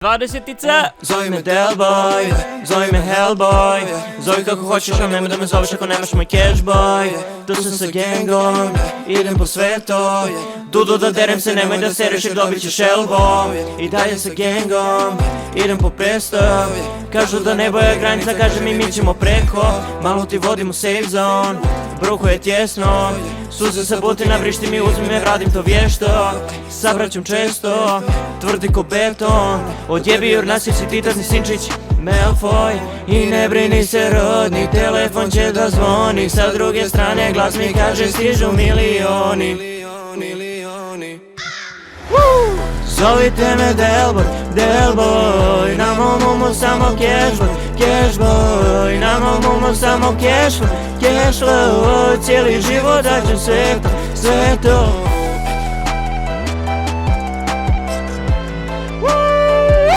20-tica. Zove me Delboy, zove me Hellboy. Zove kako hoćeš, ali nemoj da me zoveš ako nemaš moj cashboy. Tu sam sa gangom, idem po sveto. Dudu da derem se, nemoj da sereš jer dobit ćeš elbow. I dalje sa gangom, idem po 500. Kažu da nebo je granica, kažem i mi ćemo preko. Malo ti vodim u safe zone, bruhu je tjesno. Suze sa butina, vrišti mi, uzmi me, radim to vješto. Sa braćom često, tvrdi ko beton. Odjebi Jurnasić i Titazni Sinčić, Malfoy. I ne brini se rodni, telefon će da zvoni. Sa druge strane glas mi kaže stižu milioni. Zovite me Delboy, Delboy. Na mom umu samo cashboy, cashboy. Na mom umu samo cashflow, cashflow. Cijeli život daćem sve to, sve to.